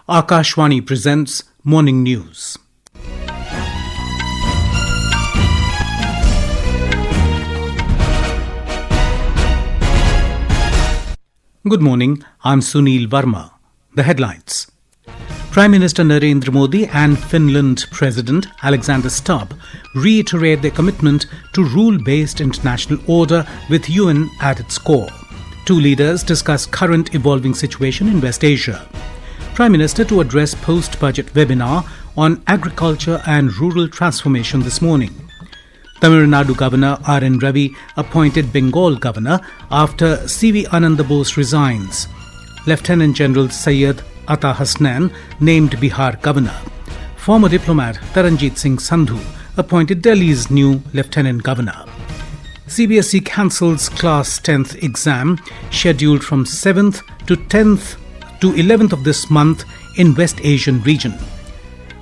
Akashvani presents Morning News. Good morning, I'm Sunil Verma. The headlines. Prime Minister Narendra Modi and Finland President Alexander Stubb reiterate their commitment to rule-based international order with UN at its core. Two leaders discuss current evolving situation in West Asia. Prime Minister to address post-budget webinar on agriculture and rural transformation this morning. Nadu Governor RN Ravi appointed Bengal Governor after CV Ananda Bose resigns. Lieutenant General Syed Ata Hasnain named Bihar Governor. Former diplomat Taranjit Singh Sandhu appointed Delhi's new Lieutenant Governor. CBSE cancels Class 10th exam scheduled from 7th to 10th to 11th of this month in West Asian region.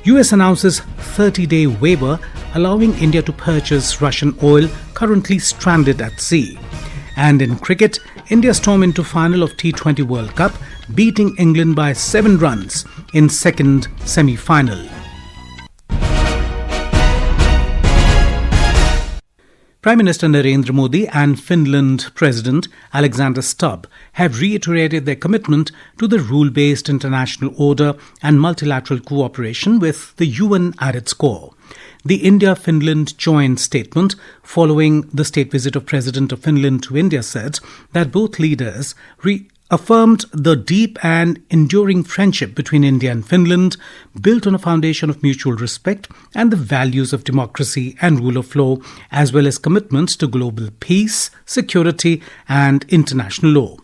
US announces 30-day waiver allowing India to purchase Russian oil currently stranded at sea. And in cricket, India storm into final of T20 World Cup, beating England by 7 runs in second semi-final. Prime Minister Narendra Modi and Finland President Alexander Stubb have reiterated their commitment to the rule-based international order and multilateral cooperation with the UN at its core. The India-Finland joint statement following the state visit of President of Finland to India said that both leaders affirmed the deep and enduring friendship between India and Finland, built on a foundation of mutual respect and the values of democracy and rule of law, as well as commitments to global peace, security and international law.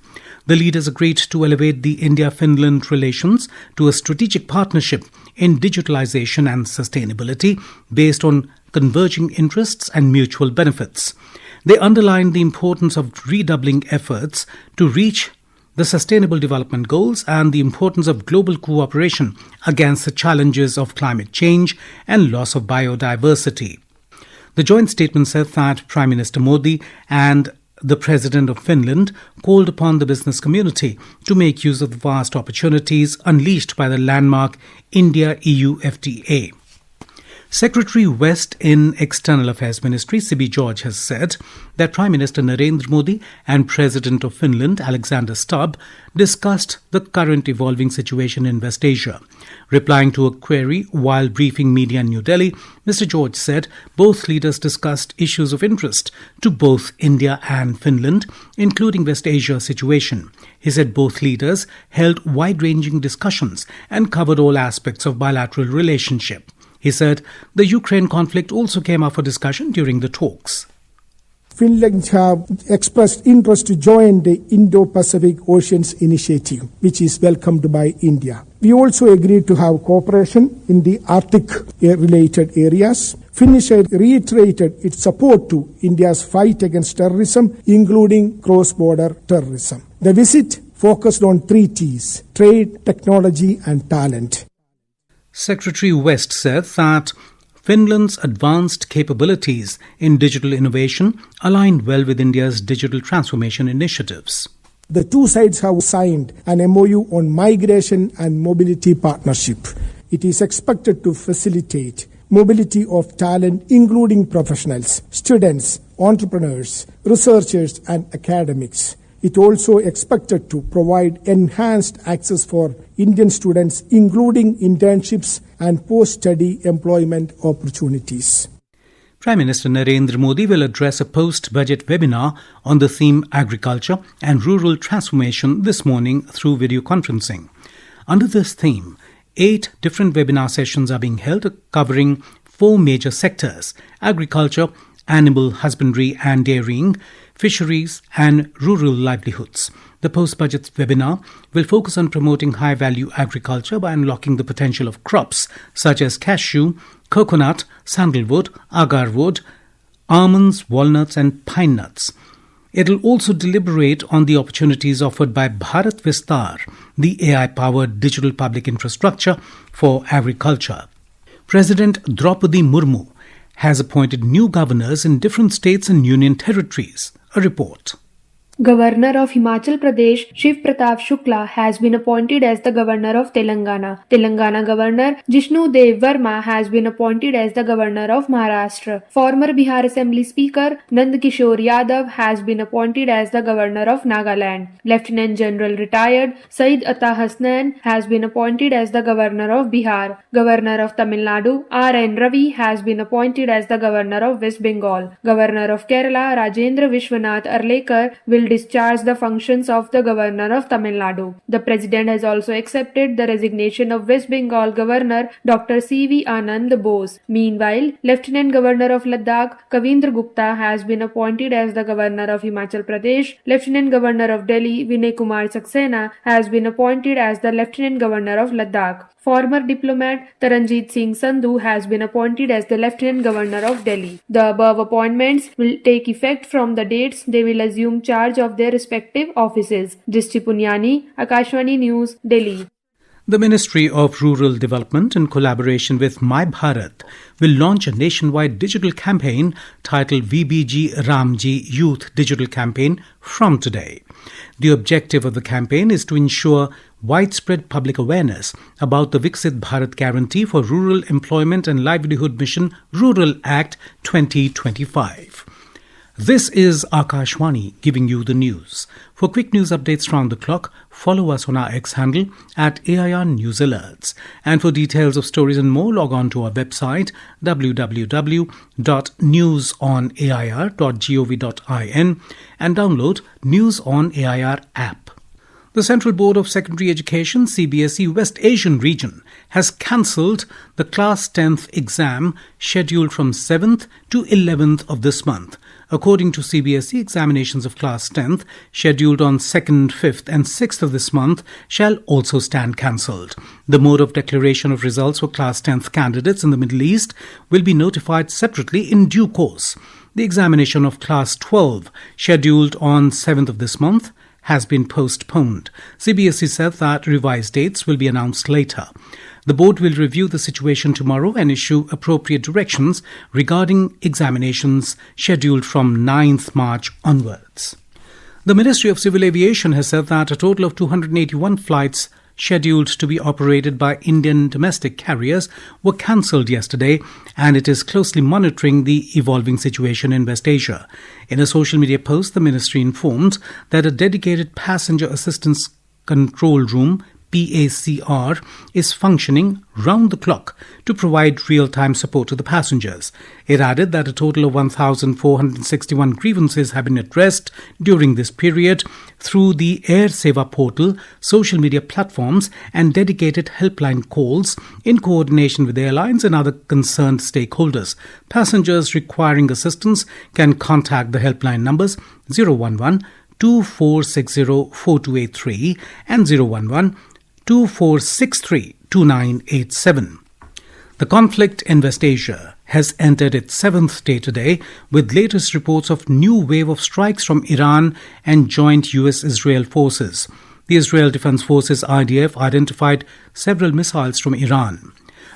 The leaders agreed to elevate the India-Finland relations to a strategic partnership in digitalization and sustainability based on converging interests and mutual benefits. They underlined the importance of redoubling efforts to reach the Sustainable Development Goals and the importance of global cooperation against the challenges of climate change and loss of biodiversity. The joint statement said that Prime Minister Modi and the President of Finland called upon the business community to make use of the vast opportunities unleashed by the landmark India-EU FTA. Secretary West in External Affairs Ministry, CB George, has said that Prime Minister Narendra Modi and President of Finland, Alexander Stubb, discussed the current evolving situation in West Asia. Replying to a query while briefing media in New Delhi, Mr. George said both leaders discussed issues of interest to both India and Finland, including West Asia situation. He said both leaders held wide-ranging discussions and covered all aspects of bilateral relationship. He said the Ukraine conflict also came up for discussion during the talks. Finland have expressed interest to join the Indo-Pacific Oceans Initiative, which is welcomed by India. We also agreed to have cooperation in the Arctic-related areas. Finnish reiterated its support to India's fight against terrorism, including cross-border terrorism. The visit focused on 3 T's: trade, technology and talent. Secretary West said that Finland's advanced capabilities in digital innovation aligned well with India's digital transformation initiatives. The two sides have signed an MOU on migration and mobility partnership. It is expected to facilitate mobility of talent, including professionals, students, entrepreneurs, researchers and academics. It also expected to provide enhanced access for Indian students, including internships and post-study employment opportunities. Prime Minister Narendra Modi will address a post-budget webinar on the theme agriculture and rural transformation this morning through video conferencing. Under this theme, 8 different webinar sessions are being held covering 4 major sectors: agriculture, animal husbandry and dairying, fisheries and rural livelihoods. The post-budget webinar will focus on promoting high-value agriculture by unlocking the potential of crops such as cashew, coconut, sandalwood, agarwood, almonds, walnuts and pine nuts. It will also deliberate on the opportunities offered by Bharat Vistar, the AI-powered digital public infrastructure for agriculture. President Draupadi Murmu has appointed new governors in different states and union territories. A report. Governor of Himachal Pradesh Shiv Pratap Shukla has been appointed as the Governor of Telangana. Telangana Governor Jishnu Dev Verma has been appointed as the Governor of Maharashtra. Former Bihar Assembly Speaker Nand Kishore Yadav has been appointed as the Governor of Nagaland. Lieutenant General retired Syed Ata Hasnain has been appointed as the Governor of Bihar. Governor of Tamil Nadu RN Ravi has been appointed as the Governor of West Bengal. Governor of Kerala Rajendra Vishwanath Arlekar will discharge the functions of the Governor of Tamil Nadu. The President has also accepted the resignation of West Bengal Governor Dr. CV Ananda Bose. Meanwhile, Lieutenant Governor of Ladakh Kavindra Gupta has been appointed as the Governor of Himachal Pradesh. Lieutenant Governor of Delhi Vinay Kumar Saxena has been appointed as the Lieutenant Governor of Ladakh. Former diplomat Taranjit Singh Sandhu has been appointed as the Lieutenant Governor of Delhi. The above appointments will take effect from the dates they will assume charge of their respective offices. Dristi Punyani, Akashvani News, Delhi. The Ministry of Rural Development, in collaboration with My Bharat, will launch a nationwide digital campaign titled VBG Ramji Youth Digital Campaign from today. The objective of the campaign is to ensure widespread public awareness about the Viksit Bharat Guarantee for Rural Employment and Livelihood Mission Rural Act 2025. This is Akashvani giving you the news. For quick news updates round the clock, follow us on our X handle at AIR News Alerts. And for details of stories and more, log on to our website www.newsonair.gov.in and download News on AIR app. The Central Board of Secondary Education CBSE West Asian region has cancelled the Class 10th exam scheduled from 7th to 11th of this month. According to CBSE, examinations of Class 10th scheduled on 2nd, 5th and 6th of this month shall also stand cancelled. The mode of declaration of results for Class 10th candidates in the Middle East will be notified separately in due course. The examination of Class 12 scheduled on 7th of this month has been postponed. CBSE said that revised dates will be announced later. The board will review the situation tomorrow and issue appropriate directions regarding examinations scheduled from 9th March onwards. The Ministry of Civil Aviation has said that a total of 281 flights scheduled to be operated by Indian domestic carriers were cancelled yesterday, and it is closely monitoring the evolving situation in West Asia. In a social media post, the ministry informed that a dedicated passenger assistance control room PACR is functioning round the clock to provide real-time support to the passengers. It added that a total of 1,461 grievances have been addressed during this period through the Air Seva portal, social media platforms and dedicated helpline calls in coordination with airlines and other concerned stakeholders. Passengers requiring assistance can contact the helpline numbers 011 2460 4283 and 011 2463 2987. The conflict in West Asia has entered its 7th day today, with latest reports of new wave of strikes from Iran and joint US-Israel forces. The Israel Defense Forces IDF identified several missiles from Iran.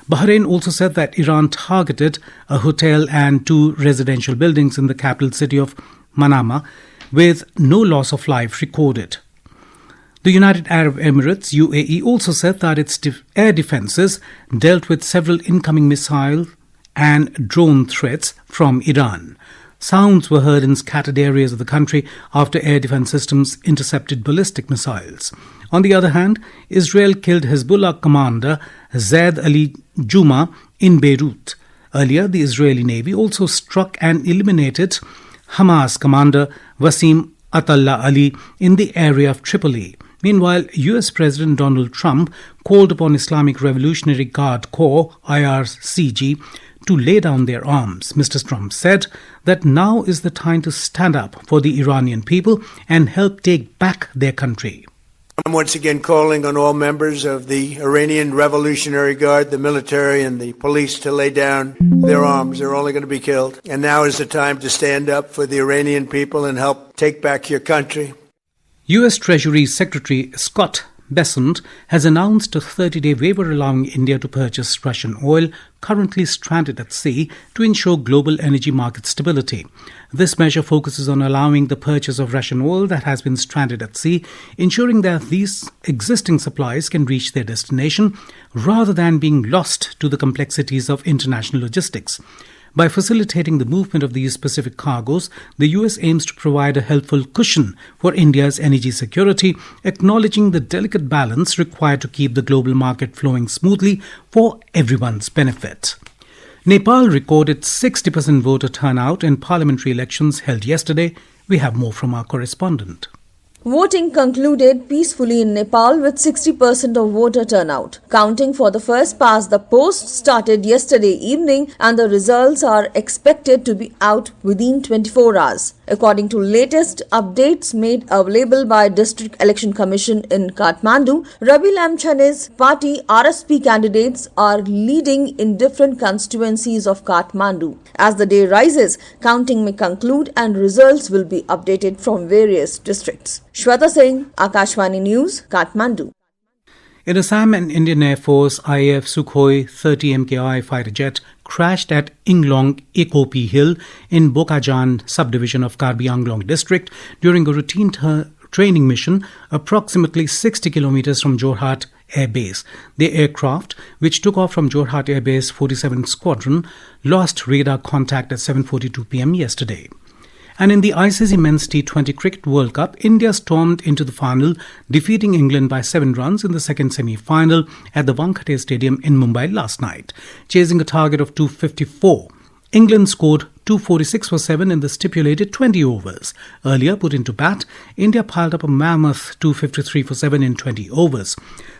Bahrain also said that Iran targeted a hotel and 2 residential buildings in the capital city of Manama, with no loss of life recorded. The United Arab Emirates, UAE, also said that its air defences dealt with several incoming missile and drone threats from Iran. Sounds were heard in scattered areas of the country after air defence systems intercepted ballistic missiles. On the other hand, Israel killed Hezbollah commander Zaid Ali Juma in Beirut. Earlier, the Israeli Navy also struck and eliminated Hamas commander Wasim Atallah Ali in the area of Tripoli. Meanwhile, US President Donald Trump called upon Islamic Revolutionary Guard Corps, IRCG, to lay down their arms. Mr. Trump said that now is the time to stand up for the Iranian people and help take back their country. I'm once again calling on all members of the Iranian Revolutionary Guard, the military and the police, to lay down their arms. They're only going to be killed. And now is the time to stand up for the Iranian people and help take back your country. U.S. Treasury Secretary Scott Besant has announced a 30-day waiver allowing India to purchase Russian oil currently stranded at sea to ensure global energy market stability. This measure focuses on allowing the purchase of Russian oil that has been stranded at sea, ensuring that these existing supplies can reach their destination rather than being lost to the complexities of international logistics. By facilitating the movement of these specific cargoes, the US aims to provide a helpful cushion for India's energy security, acknowledging the delicate balance required to keep the global market flowing smoothly for everyone's benefit. Nepal recorded 60% voter turnout in parliamentary elections held yesterday. We have more from our correspondent. Voting concluded peacefully in Nepal with 60% of voter turnout. Counting for the first past the post started yesterday evening and the results are expected to be out within 24 hours. According to latest updates made available by District Election Commission in Kathmandu, Ravi Lamchane's party RSP candidates are leading in different constituencies of Kathmandu. As the day rises, counting may conclude and results will be updated from various districts. Shweta Singh, Akashvani News, Kathmandu. In Assam, an Indian Air Force IAF Sukhoi 30 MKI fighter jet crashed at Inglong Ekopi Hill in Bokajan subdivision of Karbi Anglong district during a routine training mission approximately 60 kilometers from Jorhat Air Base. The aircraft, which took off from Jorhat Air Base 47th Squadron, lost radar contact at 7:42 p.m. yesterday. And in the ICC Men's T20 Cricket World Cup, India stormed into the final, defeating England by 7 runs in the second semi-final at the Wankhede Stadium in Mumbai last night. Chasing a target of 254, England scored 246 for 7 in the stipulated 20 overs. Earlier put into bat, India piled up a mammoth 253 for 7 in 20 overs.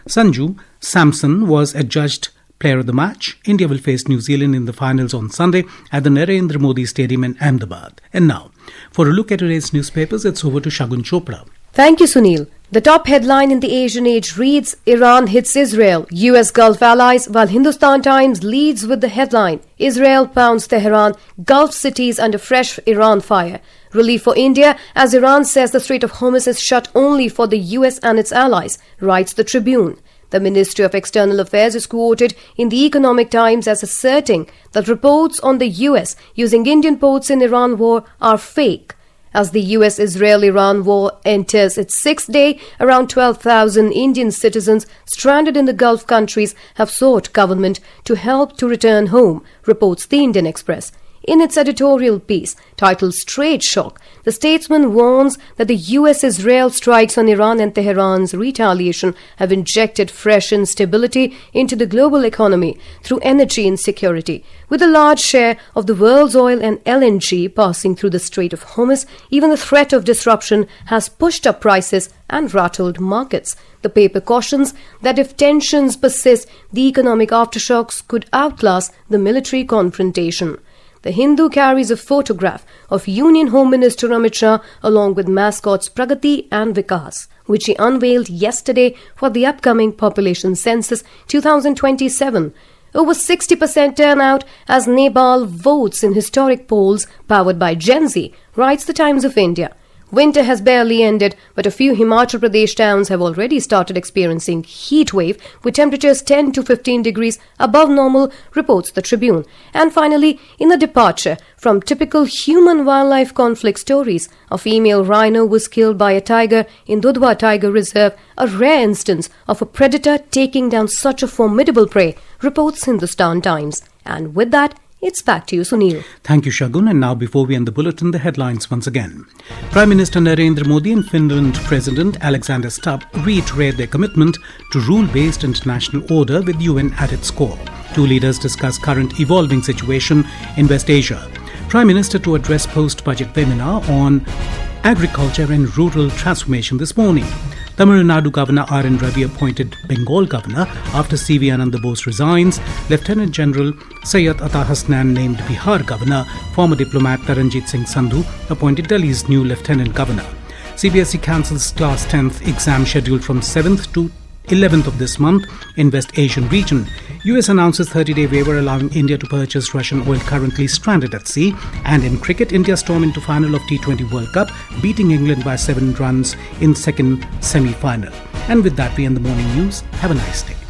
Sanju Samson was adjudged Player of the match. India will face New Zealand in the finals on Sunday at the Narendra Modi Stadium in Ahmedabad. And now, for a look at today's newspapers, it's over to Shagun Chopra. Thank you, Sunil. The top headline in the Asian Age reads, Iran hits Israel, US Gulf allies, while Hindustan Times leads with the headline, Israel pounds Tehran, Gulf cities under fresh Iran fire. Relief for India as Iran says the Strait of Hormuz is shut only for the US and its allies, writes the Tribune. The Ministry of External Affairs is quoted in the Economic Times as asserting that reports on the US using Indian ports in Iran war are fake. As the US-Israel-Iran war enters its 6th day, around 12,000 Indian citizens stranded in the Gulf countries have sought government to help to return home, reports the Indian Express. In its editorial piece, titled Straight Shock, the statesman warns that the US-Israel strikes on Iran and Tehran's retaliation have injected fresh instability into the global economy through energy insecurity. With a large share of the world's oil and LNG passing through the Strait of Hormuz, even the threat of disruption has pushed up prices and rattled markets. The paper cautions that if tensions persist, the economic aftershocks could outlast the military confrontation. The Hindu carries a photograph of Union Home Minister Amit Shah along with mascots Pragati and Vikas, which he unveiled yesterday for the upcoming population census 2027. Over 60% turnout as Nepal votes in historic polls powered by Gen Z, writes the Times of India. Winter has barely ended, but a few Himachal Pradesh towns have already started experiencing heat wave with temperatures 10 to 15 degrees above normal, reports the Tribune. And finally, in a departure from typical human-wildlife conflict stories, a female rhino was killed by a tiger in Dudhwa Tiger Reserve, a rare instance of a predator taking down such a formidable prey, reports Hindustan Times. And with that, it's back to you, Sunil. Thank you, Shagun. And now, before we end the bulletin, the headlines once again. Prime Minister Narendra Modi and Finland President Alexander Stubb reiterate their commitment to rule-based international order with UN at its core. Two leaders discuss current evolving situation in West Asia. Prime Minister to address post-budget webinar on agriculture and rural transformation this morning. Tamil Nadu Governor RN Ravi appointed Bengal Governor after CV Ananda Bose resigns. Lieutenant General Syed Ata Hasnain named Bihar Governor. Former diplomat Taranjit Singh Sandhu appointed Delhi's new Lieutenant Governor. CBSE cancels Class 10th exam scheduled from 7th to 11th of this month in West Asian region. US announces 30-day waiver allowing India to purchase Russian oil currently stranded at sea. And in cricket, India stormed into final of T20 World Cup, beating England by 7 runs in second semi-final. And with that, we end the morning news. Have a nice day.